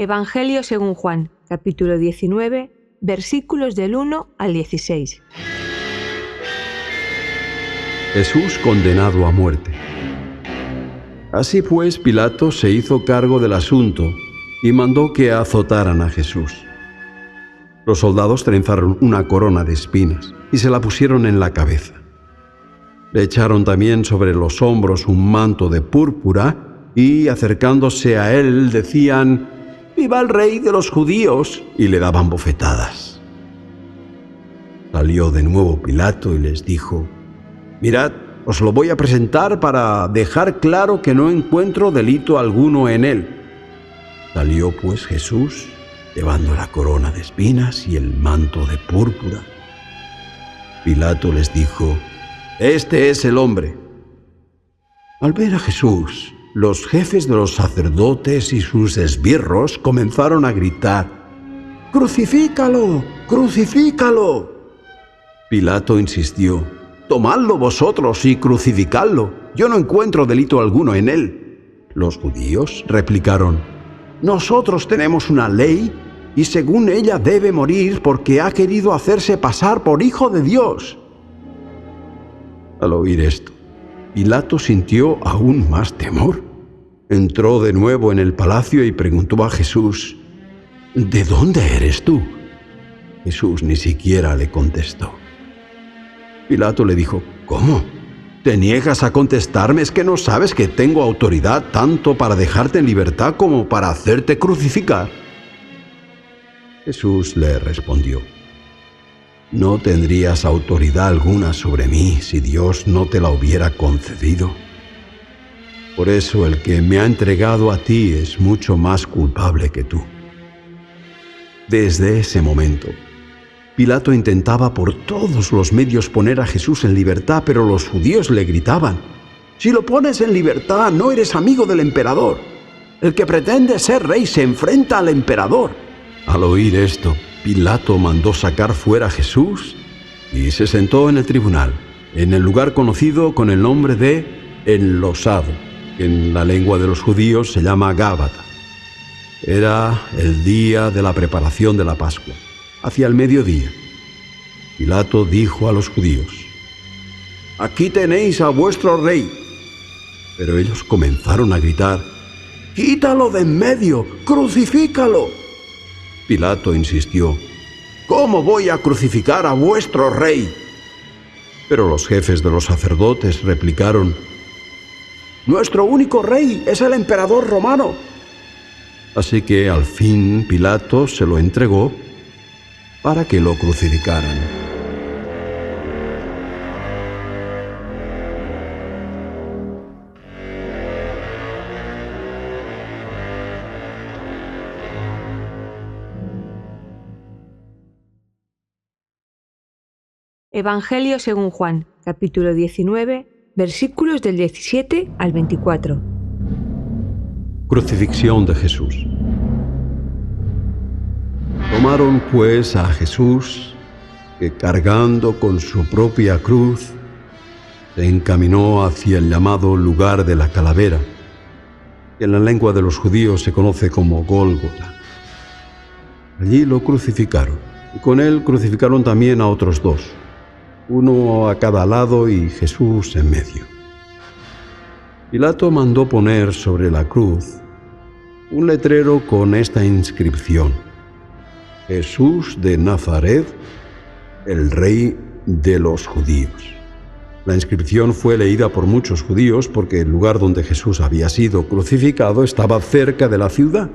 Evangelio según Juan, capítulo 19, versículos del 1 al 16. Jesús condenado a muerte. Así pues, Pilato se hizo cargo del asunto y mandó que azotaran a Jesús. Los soldados trenzaron una corona de espinas y se la pusieron en la cabeza. Le echaron también sobre los hombros un manto de púrpura y, acercándose a él, decían: «¡Viva el rey de los judíos!» y le daban bofetadas. Salió de nuevo Pilato y les dijo: «Mirad, os lo voy a presentar para dejar claro que no encuentro delito alguno en él». Salió pues Jesús, llevando la corona de espinas y el manto de púrpura. Pilato les dijo: «Este es el hombre». Al ver a Jesús, los jefes de los sacerdotes y sus esbirros comenzaron a gritar: «¡Crucifícalo! ¡Crucifícalo!». Pilato insistió: «Tomadlo vosotros y crucificadlo. Yo no encuentro delito alguno en él». Los judíos replicaron: «Nosotros tenemos una ley y según ella debe morir porque ha querido hacerse pasar por hijo de Dios». Al oír esto, Pilato sintió aún más temor. Entró de nuevo en el palacio y preguntó a Jesús: «¿De dónde eres tú?». Jesús ni siquiera le contestó. Pilato le dijo: «¿Cómo? ¿Te niegas a contestarme? ¿Es que no sabes que tengo autoridad tanto para dejarte en libertad como para hacerte crucificar?». Jesús le respondió: «No tendrías autoridad alguna sobre mí si Dios no te la hubiera concedido. Por eso el que me ha entregado a ti es mucho más culpable que tú». Desde ese momento, Pilato intentaba por todos los medios poner a Jesús en libertad, pero los judíos le gritaban: «Si lo pones en libertad, no eres amigo del emperador. El que pretende ser rey se enfrenta al emperador». Al oír esto, Pilato mandó sacar fuera a Jesús y se sentó en el tribunal, en el lugar conocido con el nombre de Enlosado, que en la lengua de los judíos se llama Gábata. Era el día de la preparación de la Pascua, hacia el mediodía. Pilato dijo a los judíos: «Aquí tenéis a vuestro rey». Pero ellos comenzaron a gritar: «¡Quítalo de en medio! ¡Crucifícalo!». Pilato insistió: «¿Cómo voy a crucificar a vuestro rey?». Pero los jefes de los sacerdotes replicaron: «Nuestro único rey es el emperador romano». Así que al fin Pilato se lo entregó para que lo crucificaran. Evangelio según Juan, capítulo 19, versículos del 17 al 24. Crucifixión de Jesús. Tomaron pues a Jesús, que cargando con su propia cruz, se encaminó hacia el llamado lugar de la calavera, que en la lengua de los judíos se conoce como Gólgota. Allí lo crucificaron, y con él crucificaron también a otros dos, uno a cada lado y Jesús en medio. Pilato mandó poner sobre la cruz un letrero con esta inscripción: «Jesús de Nazaret, el Rey de los Judíos». La inscripción fue leída por muchos judíos porque el lugar donde Jesús había sido crucificado estaba cerca de la ciudad.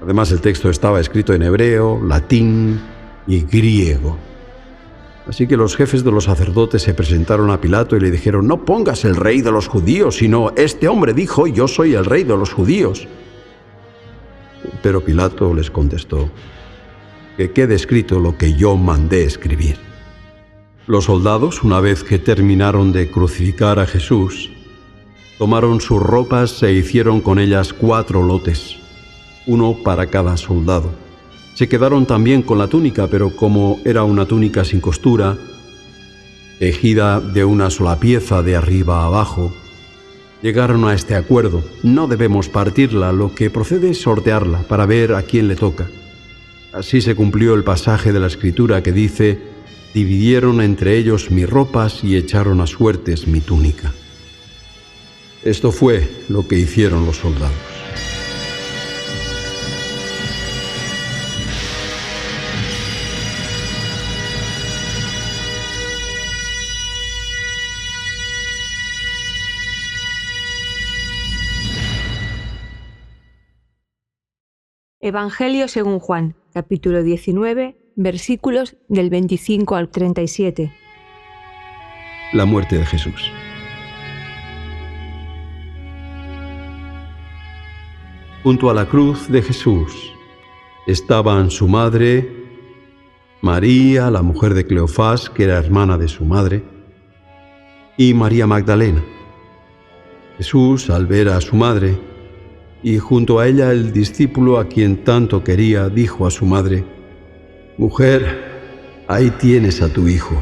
Además, el texto estaba escrito en hebreo, latín y griego. Así que los jefes de los sacerdotes se presentaron a Pilato y le dijeron: «No pongas el rey de los judíos, sino este hombre dijo: yo soy el rey de los judíos». Pero Pilato les contestó: «Que quede escrito lo que yo mandé escribir». Los soldados, una vez que terminaron de crucificar a Jesús, tomaron sus ropas e hicieron con ellas 4 lotes, uno para cada soldado. Se quedaron también con la túnica, pero como era una túnica sin costura, tejida de una sola pieza de arriba a abajo, Llegaron a este acuerdo: no debemos partirla, lo que procede es sortearla para ver a quién le toca. Así se cumplió el pasaje de la Escritura que dice: dividieron entre ellos mis ropas y echaron a suertes mi túnica. Esto fue lo que hicieron los soldados. Evangelio según Juan, capítulo 19, versículos del 25 al 37. La muerte de Jesús. Junto a la cruz de Jesús estaban su madre, María, la mujer de Cleofás, que era hermana de su madre, y María Magdalena. Jesús, al ver a su madre, y junto a ella el discípulo a quien tanto quería, dijo a su madre: «Mujer, ahí tienes a tu hijo».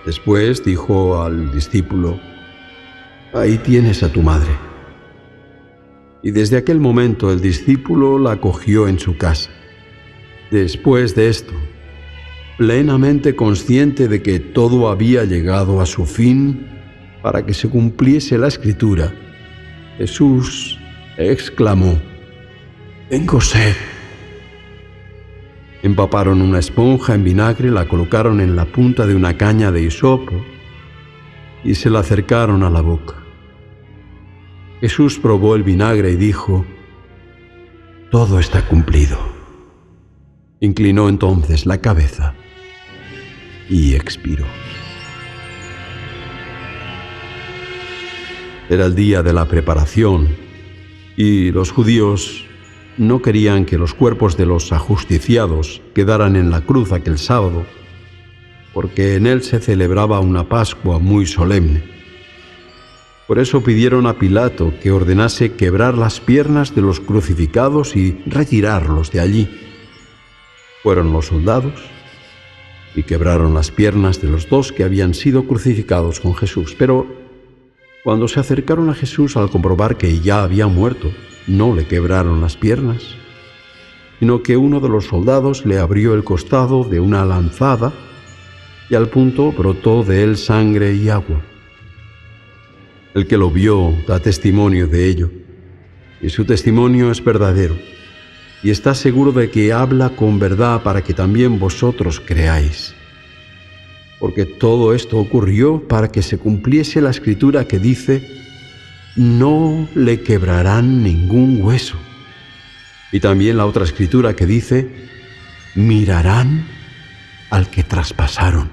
Después dijo al discípulo: «Ahí tienes a tu madre». Y desde aquel momento el discípulo la acogió en su casa. Después de esto, plenamente consciente de que todo había llegado a su fin para que se cumpliese la Escritura, Jesús exclamó: «Tengo sed». Empaparon una esponja en vinagre, la colocaron en la punta de una caña de hisopo y se la acercaron a la boca. Jesús probó el vinagre y dijo: «Todo está cumplido». Inclinó entonces la cabeza y expiró. Era el día de la preparación y los judíos no querían que los cuerpos de los ajusticiados quedaran en la cruz aquel sábado, porque en él se celebraba una Pascua muy solemne. Por eso pidieron a Pilato que ordenase quebrar las piernas de los crucificados y retirarlos de allí. Fueron los soldados y quebraron las piernas de los dos que habían sido crucificados con Jesús. Pero cuando se acercaron a Jesús, al comprobar que ya había muerto, no le quebraron las piernas, sino que uno de los soldados le abrió el costado de una lanzada y al punto brotó de él sangre y agua. El que lo vio da testimonio de ello, y su testimonio es verdadero, y está seguro de que habla con verdad para que también vosotros creáis. Porque todo esto ocurrió para que se cumpliese la Escritura que dice: «No le quebrarán ningún hueso». Y también la otra Escritura que dice: «Mirarán al que traspasaron».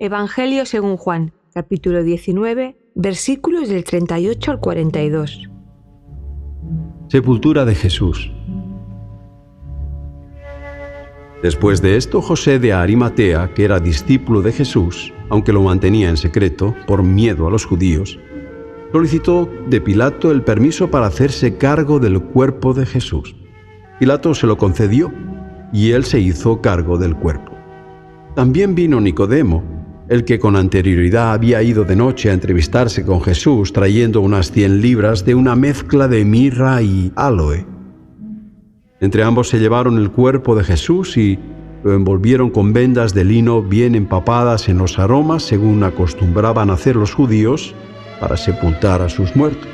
Evangelio según Juan, capítulo 19, versículos del 38 al 42. Sepultura de Jesús. Después de esto, José de Arimatea, que era discípulo de Jesús, aunque lo mantenía en secreto por miedo a los judíos, solicitó de Pilato el permiso para hacerse cargo del cuerpo de Jesús. Pilato se lo concedió y él se hizo cargo del cuerpo. También vino Nicodemo, el que con anterioridad había ido de noche a entrevistarse con Jesús, trayendo unas 100 libras de una mezcla de mirra y áloe. Entre ambos se llevaron el cuerpo de Jesús y lo envolvieron con vendas de lino bien empapadas en los aromas, según acostumbraban hacer los judíos para sepultar a sus muertos.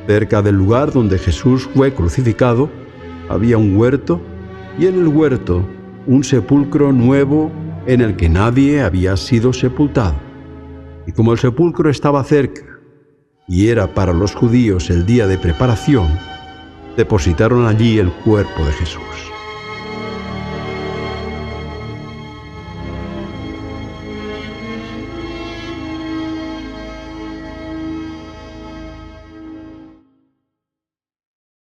Cerca del lugar donde Jesús fue crucificado había un huerto, y en el huerto un sepulcro nuevo en el que nadie había sido sepultado. Y como el sepulcro estaba cerca y era para los judíos el día de preparación, depositaron allí el cuerpo de Jesús.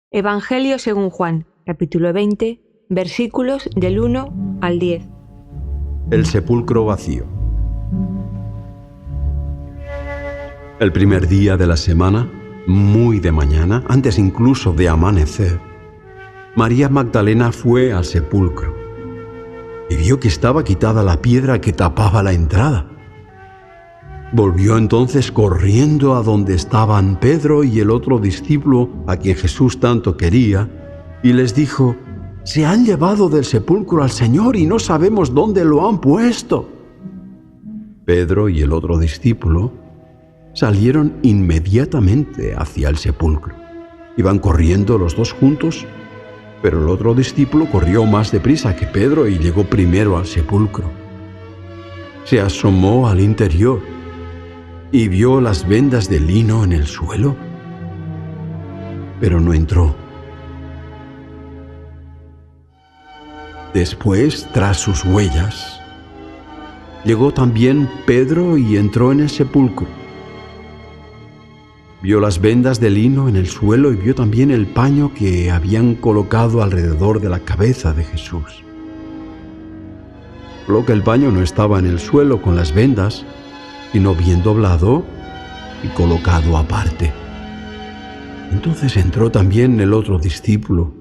Evangelio según Juan, capítulo 20, versículos del 1 al 10. El sepulcro vacío. El primer día de la semana, muy de mañana, antes incluso de amanecer, María Magdalena fue al sepulcro y vio que estaba quitada la piedra que tapaba la entrada. Volvió entonces corriendo a donde estaban Pedro y el otro discípulo a quien Jesús tanto quería, y les dijo: «Se han llevado del sepulcro al Señor y no sabemos dónde lo han puesto». Pedro y el otro discípulo salieron inmediatamente hacia el sepulcro. Iban corriendo los dos juntos, pero el otro discípulo corrió más deprisa que Pedro y llegó primero al sepulcro. Se asomó al interior y vio las vendas de lino en el suelo, pero no entró. Después, tras sus huellas, llegó también Pedro y entró en el sepulcro. Vio las vendas de lino en el suelo y vio también el paño que habían colocado alrededor de la cabeza de Jesús. Solo que el paño no estaba en el suelo con las vendas, sino bien doblado y colocado aparte. Entonces entró también el otro discípulo,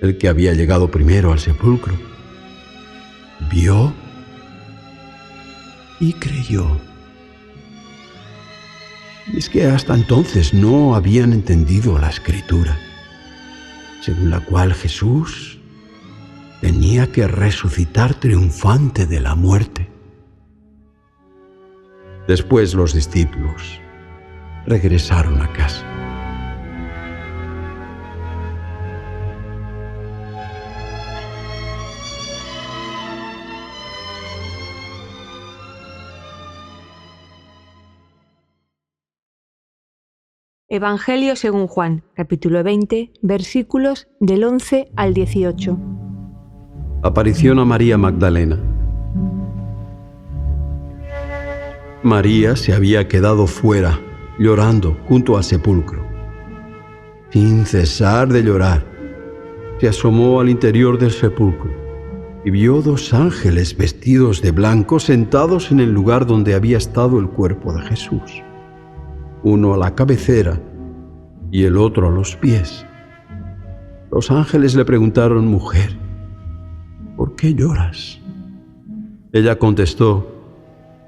el que había llegado primero al sepulcro. Vio y creyó. Y es que hasta entonces no habían entendido la Escritura, según la cual Jesús tenía que resucitar triunfante de la muerte. Después los discípulos regresaron a casa. Evangelio según Juan, capítulo 20, versículos del 11 al 18. Aparición a María Magdalena. María se había quedado fuera, llorando junto al sepulcro. Sin cesar de llorar, se asomó al interior del sepulcro y vio dos ángeles vestidos de blanco sentados en el lugar donde había estado el cuerpo de Jesús, uno a la cabecera y el otro a los pies. Los ángeles le preguntaron: «Mujer, ¿por qué lloras?». Ella contestó: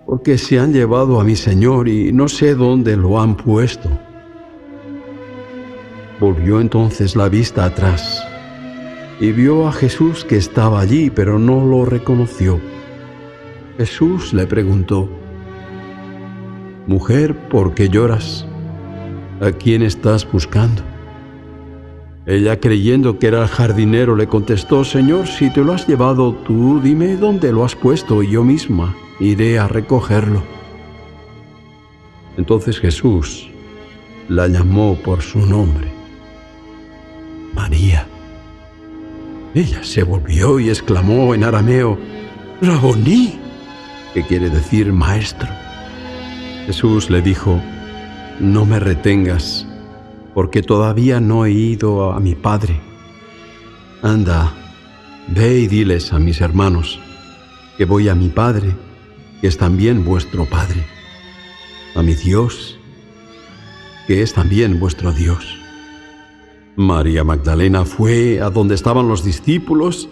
«Porque se han llevado a mi Señor y no sé dónde lo han puesto». Volvió entonces la vista atrás y vio a Jesús que estaba allí, pero no lo reconoció. Jesús le preguntó: «Mujer, ¿por qué lloras? ¿A quién estás buscando?». Ella, creyendo que era el jardinero, le contestó: «Señor, si te lo has llevado tú, dime dónde lo has puesto y yo misma iré a recogerlo». Entonces Jesús la llamó por su nombre: «María». Ella se volvió y exclamó en arameo: «Raboní», que quiere decir maestro. Jesús le dijo: «No me retengas, porque todavía no he ido a mi Padre. Anda, ve y diles a mis hermanos que voy a mi Padre, que es también vuestro Padre, a mi Dios, que es también vuestro Dios». María Magdalena fue a donde estaban los discípulos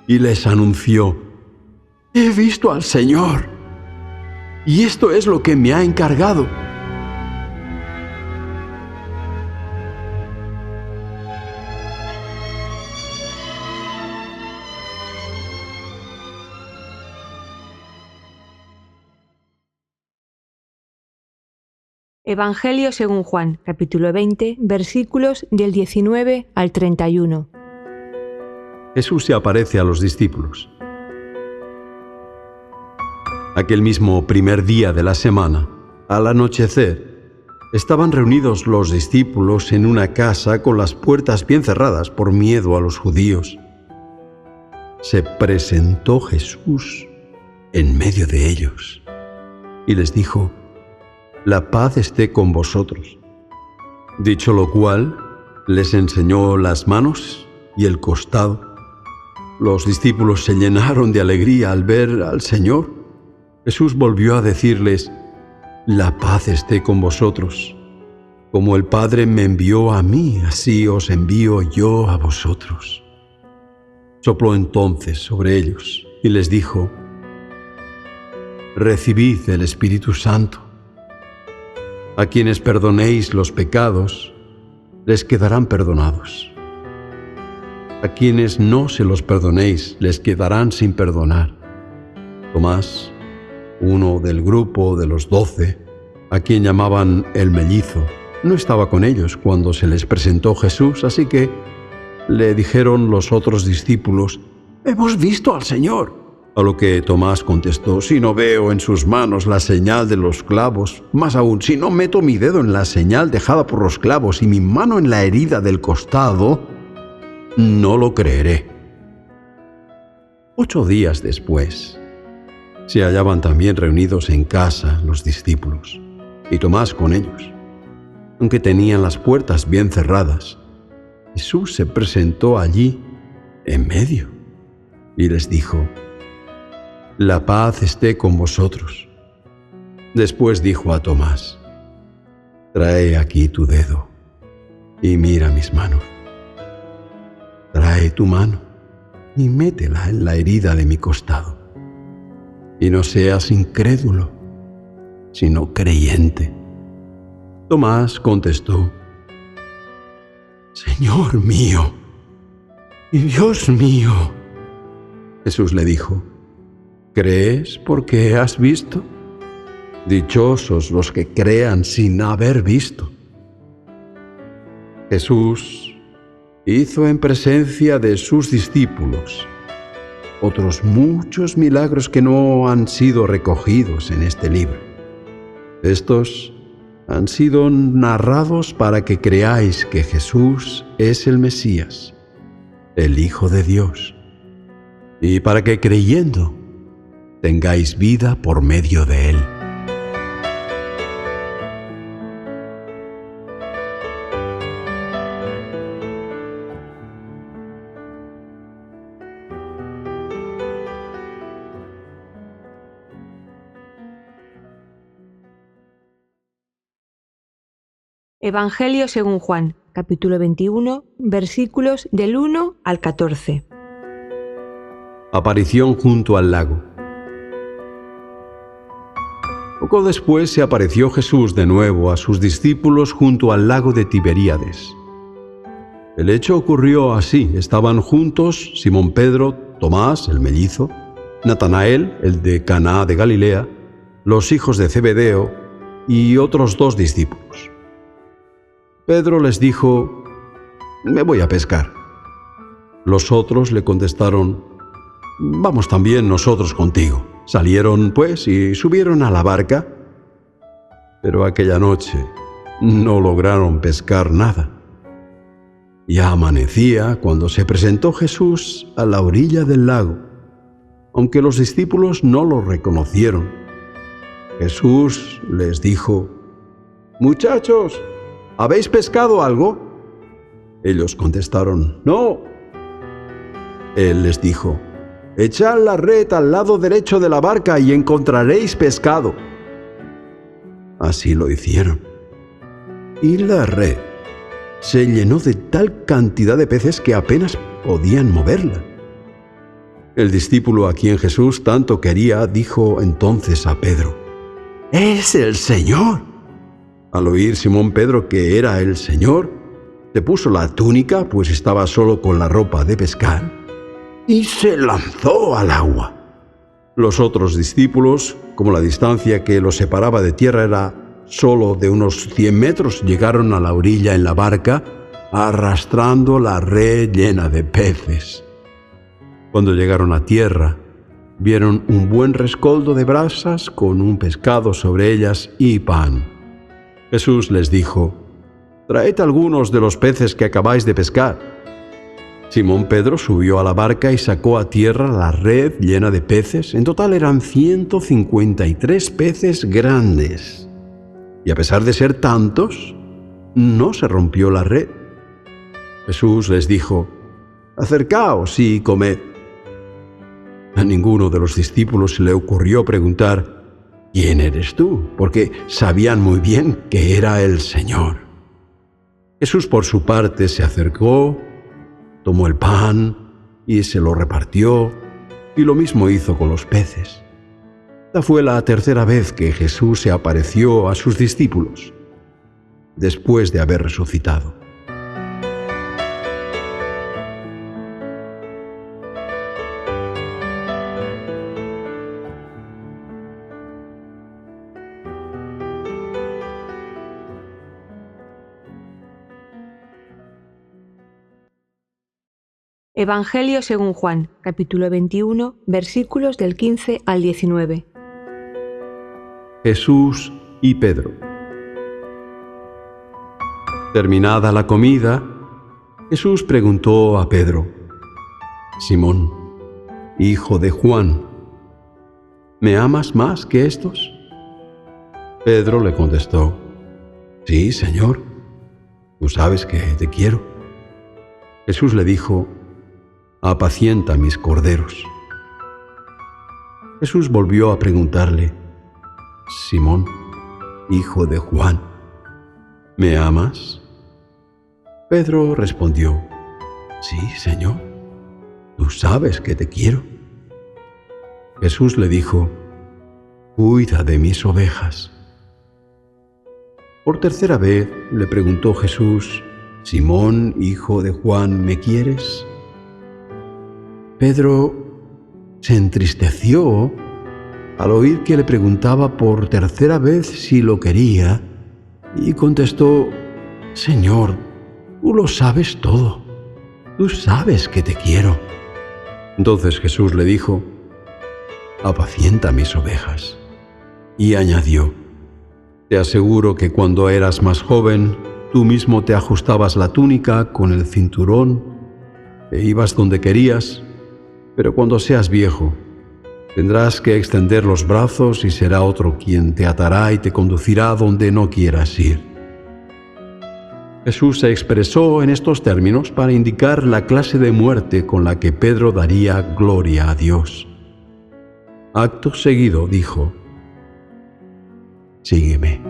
y les anunció: «He visto al Señor, y esto es lo que me ha encargado». Evangelio según Juan, capítulo 20, versículos del 19 al 31. Jesús se aparece a los discípulos. Aquel mismo primer día de la semana, al anochecer, estaban reunidos los discípulos en una casa con las puertas bien cerradas por miedo a los judíos. Se presentó Jesús en medio de ellos y les dijo: «La paz esté con vosotros». Dicho lo cual, les enseñó las manos y el costado. Los discípulos se llenaron de alegría al ver al Señor. Jesús volvió a decirles: La paz esté con vosotros. Como el Padre me envió a mí, así os envío yo a vosotros. Sopló entonces sobre ellos y les dijo: Recibid el Espíritu Santo. A quienes perdonéis los pecados, les quedarán perdonados. A quienes no se los perdonéis, les quedarán sin perdonar. Tomás, uno del grupo de los 12, a quien llamaban el mellizo, no estaba con ellos cuando se les presentó Jesús, así que le dijeron los otros discípulos: «Hemos visto al Señor». A lo que Tomás contestó: «Si no veo en sus manos la señal de los clavos, más aún, si no meto mi dedo en la señal dejada por los clavos y mi mano en la herida del costado, no lo creeré». 8 días después, se hallaban también reunidos en casa los discípulos, y Tomás con ellos. Aunque tenían las puertas bien cerradas, Jesús se presentó allí en medio y les dijo: «La paz esté con vosotros». Después dijo a Tomás: «Trae aquí tu dedo y mira mis manos. Trae tu mano y métela en la herida de mi costado. Y no seas incrédulo, sino creyente». Tomás contestó: «Señor mío y Dios mío». Jesús le dijo: «¿Crees porque has visto? Dichosos los que crean sin haber visto». Jesús hizo en presencia de sus discípulos otros muchos milagros que no han sido recogidos en este libro. Estos han sido narrados para que creáis que Jesús es el Mesías, el Hijo de Dios, y para que creyendo tengáis vida por medio de Él. Evangelio según Juan, capítulo 21, versículos del 1 al 14. Aparición junto al lago. Poco después se apareció Jesús de nuevo a sus discípulos junto al lago de Tiberíades. El hecho ocurrió así: estaban juntos Simón Pedro, Tomás, el mellizo, Natanael, el de Caná de Galilea, los hijos de Zebedeo y otros 2 discípulos. Pedro les dijo: «Me voy a pescar». Los otros le contestaron: «Vamos también nosotros contigo». Salieron, pues, y subieron a la barca, pero aquella noche no lograron pescar nada. Ya amanecía cuando se presentó Jesús a la orilla del lago, aunque los discípulos no lo reconocieron. Jesús les dijo: «Muchachos, ¿habéis pescado algo?». Ellos contestaron: «No». Él les dijo: «Echad la red al lado derecho de la barca y encontraréis pescado». Así lo hicieron. Y la red se llenó de tal cantidad de peces que apenas podían moverla. El discípulo a quien Jesús tanto quería dijo entonces a Pedro: «¡Es el Señor!». Al oír Simón Pedro que era el Señor, se puso la túnica, pues estaba solo con la ropa de pescar, y se lanzó al agua. Los otros discípulos, como la distancia que los separaba de tierra era solo de unos 100 metros, llegaron a la orilla en la barca, arrastrando la red llena de peces. Cuando llegaron a tierra, vieron un buen rescoldo de brasas con un pescado sobre ellas y pan. Jesús les dijo: «Traed algunos de los peces que acabáis de pescar». Simón Pedro subió a la barca y sacó a tierra la red llena de peces. En total eran 153 peces grandes. Y a pesar de ser tantos, no se rompió la red. Jesús les dijo: «Acercaos y comed». A ninguno de los discípulos se le ocurrió preguntar: ¿quién eres tú? Porque sabían muy bien que era el Señor. Jesús, por su parte, se acercó, tomó el pan y se lo repartió, y lo mismo hizo con los peces. Esta fue la tercera vez que Jesús se apareció a sus discípulos, después de haber resucitado. Evangelio según Juan, capítulo 21, versículos del 15 al 19. Jesús y Pedro. Terminada la comida, Jesús preguntó a Pedro: Simón, hijo de Juan, ¿me amas más que estos? Pedro le contestó: Sí, Señor, tú sabes que te quiero. Jesús le dijo: Apacienta mis corderos. Jesús volvió a preguntarle: Simón, hijo de Juan, ¿me amas? Pedro respondió: Sí, Señor, tú sabes que te quiero. Jesús le dijo: Cuida de mis ovejas. Por tercera vez le preguntó Jesús: Simón, hijo de Juan, ¿me quieres? Pedro se entristeció al oír que le preguntaba por tercera vez si lo quería, y contestó: Señor, tú lo sabes todo, tú sabes que te quiero. Entonces Jesús le dijo: Apacienta mis ovejas. Y añadió: Te aseguro que cuando eras más joven, tú mismo te ajustabas la túnica con el cinturón e ibas donde querías, pero cuando seas viejo, tendrás que extender los brazos y será otro quien te atará y te conducirá donde no quieras ir. Jesús se expresó en estos términos para indicar la clase de muerte con la que Pedro daría gloria a Dios. Acto seguido dijo: Sígueme.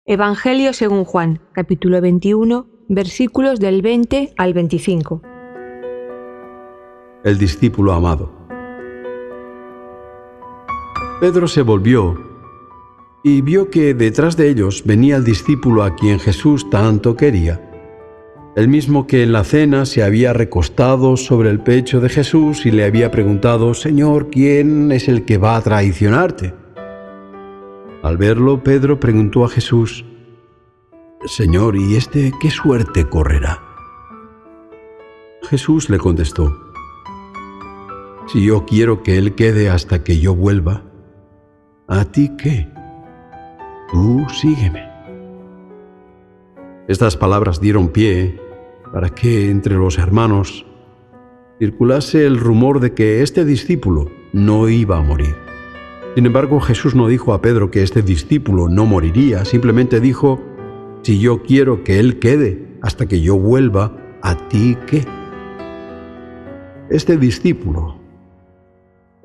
Evangelio según Juan, capítulo 21, versículos del 20 al 25. El discípulo amado. Pedro se volvió y vio que detrás de ellos venía el discípulo a quien Jesús tanto quería, el mismo que en la cena se había recostado sobre el pecho de Jesús y le había preguntado: Señor, ¿quién es el que va a traicionarte? Al verlo, Pedro preguntó a Jesús: Señor, ¿y este qué suerte correrá? Jesús le contestó: Si yo quiero que él quede hasta que yo vuelva, ¿a ti qué? Tú sígueme. Estas palabras dieron pie para que entre los hermanos circulase el rumor de que este discípulo no iba a morir. Sin embargo, Jesús no dijo a Pedro que este discípulo no moriría, simplemente dijo: Si yo quiero que él quede hasta que yo vuelva, ¿a ti qué? Este discípulo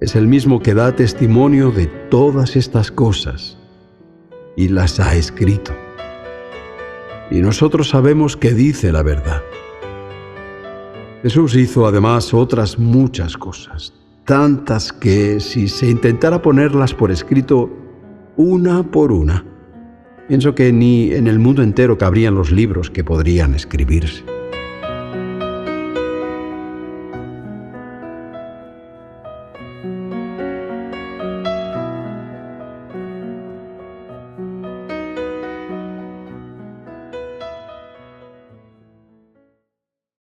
es el mismo que da testimonio de todas estas cosas y las ha escrito. Y nosotros sabemos que dice la verdad. Jesús hizo además otras muchas cosas, tantas que si se intentara ponerlas por escrito una por una, pienso que ni en el mundo entero cabrían los libros que podrían escribirse.